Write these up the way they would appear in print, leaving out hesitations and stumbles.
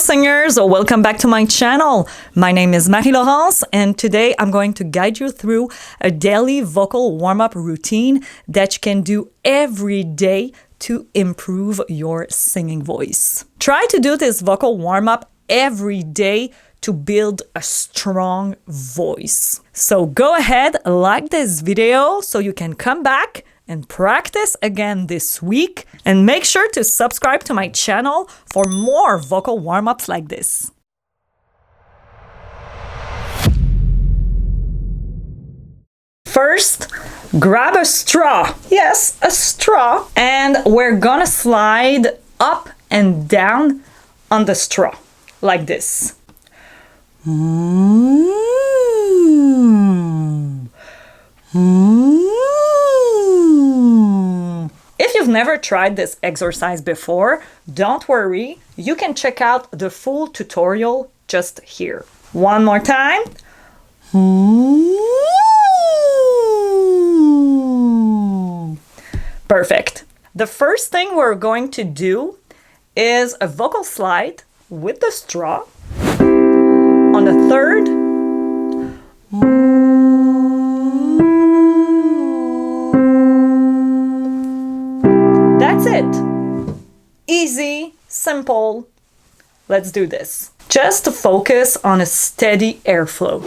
singers, welcome back to my channel. My name is Marie-Laurence and today I'm going to guide you through a daily vocal warm-up routine that you can do every day to improve your singing voice. Try to do this vocal warm-up every day to build a strong voice. So go ahead, like this video so you can come back and practice again this week, and make sure to subscribe to my channel for more vocal warm-ups like this. First, grab a straw. Yes, a straw. And we're gonna slide up and down on the straw like this. If you've never tried this exercise before, don't worry, you can check out the full tutorial just here. One more time. Perfect. The first thing we're going to do is a vocal slide with the straw on the third. That's it. Easy, simple. Let's do this. Just focus on a steady airflow.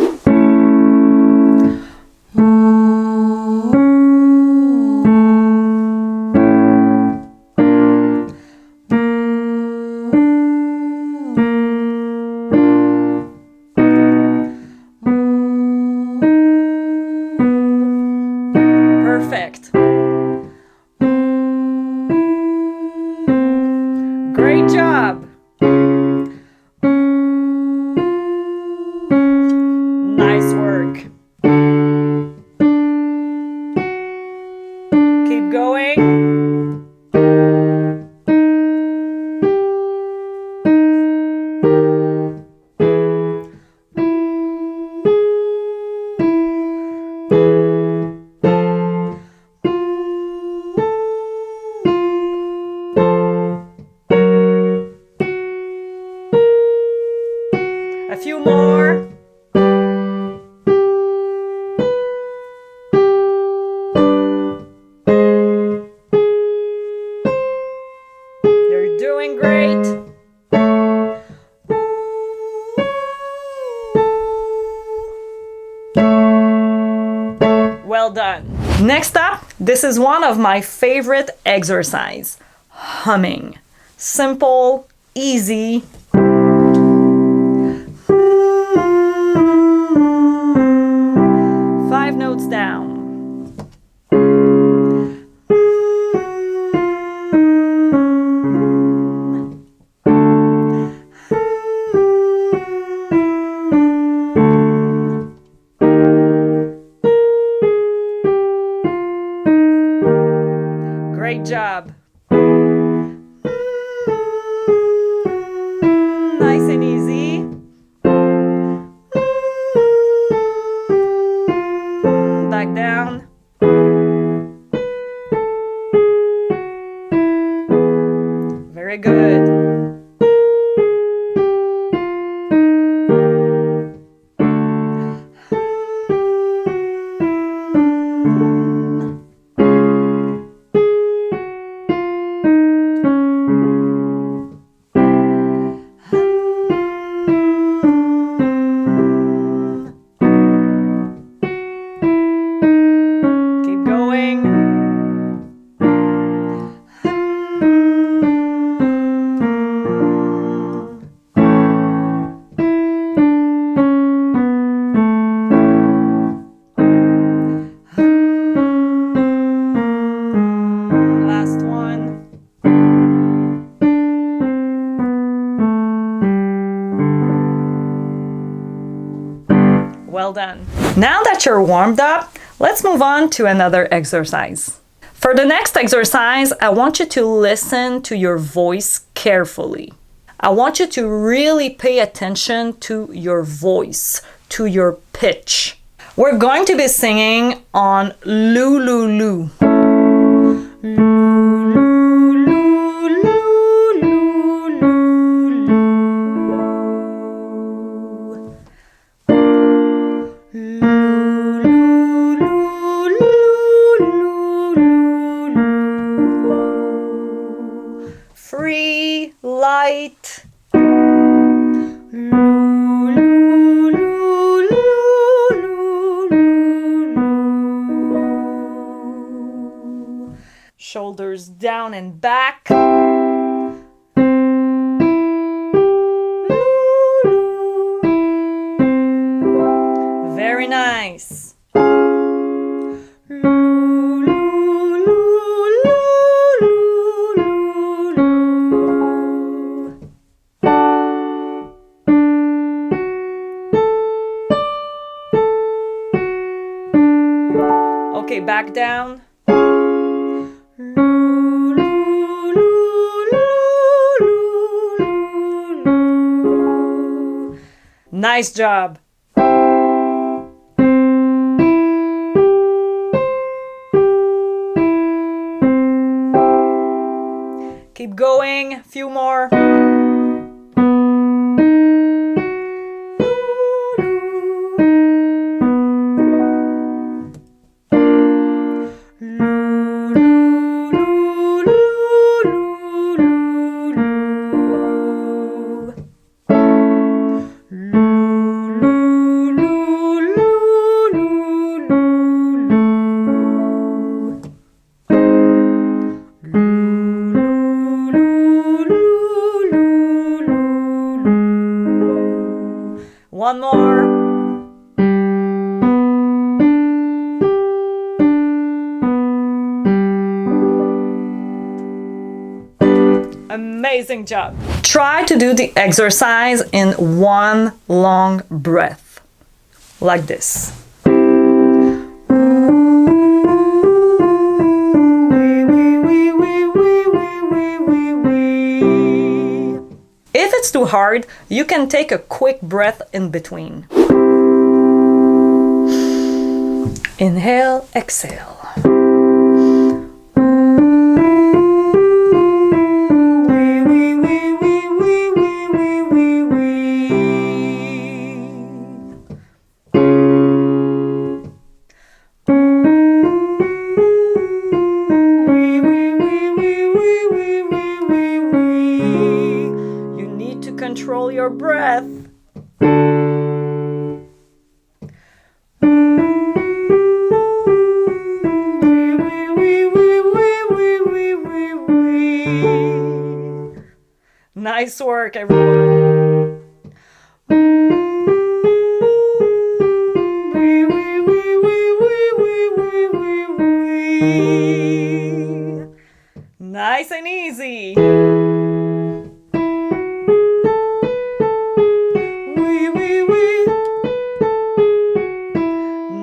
Perfect. Great job. Nice work. Keep going. A few more. You're doing great. Well done. Next up, this is one of my favorite exercises. Humming. Simple, easy. Five notes down. Great job. Nice and easy. Back down. Very good. Keep going. Last one. Well done. Now that you're warmed up, let's move on to another exercise. For the next exercise, I want you to listen to your voice carefully. I want you to really pay attention to your voice, to your pitch. We're going to be singing on Loo Loo Loo. Loo, loo, loo, loo, loo, loo. and back. Very nice. Okay, back down. Nice job. Keep going, a few more. One more. Amazing job. Try to do the exercise in one long breath, like this. If it's too hard, you can take a quick breath in between. Inhale, exhale. Control your breath. Nice work, everyone. Nice and easy.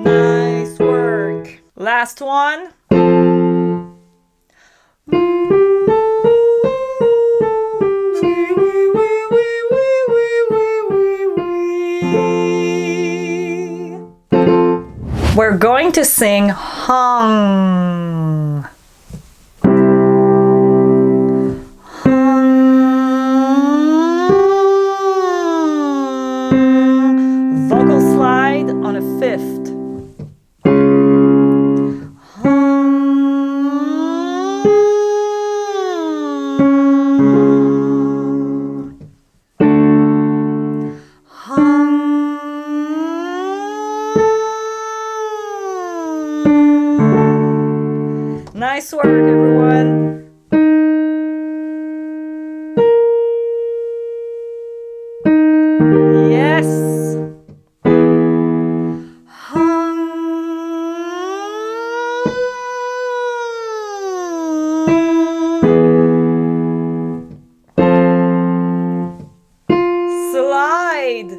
Nice work. Last one. We're going to sing hung. Hung. Vocal slide on a fifth. Nice work, everyone. Yes. Slide.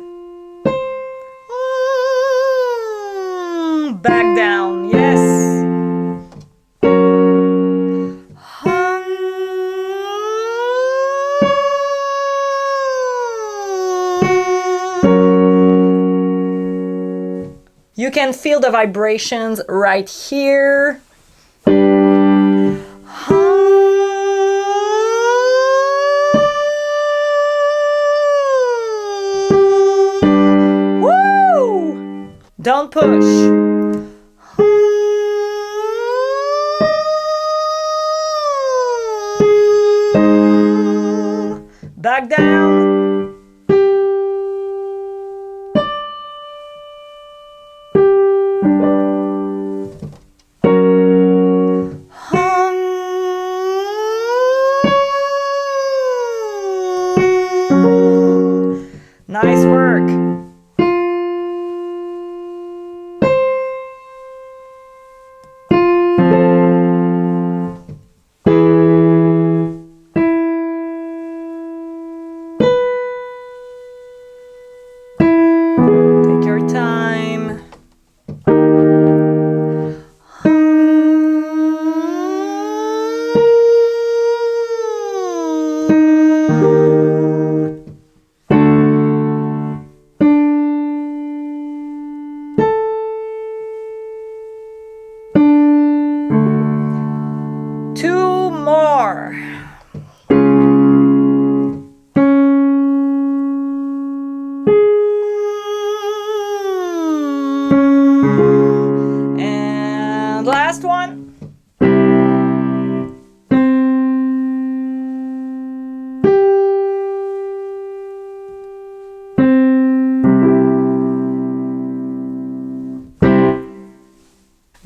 Back down. Yes. You can feel the vibrations right here. Woo! Don't push. Back down. Hung.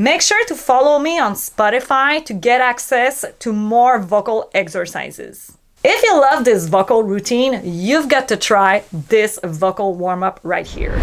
Make sure to follow me on Spotify to get access to more vocal exercises. If you love this vocal routine, you've got to try this vocal warm-up right here.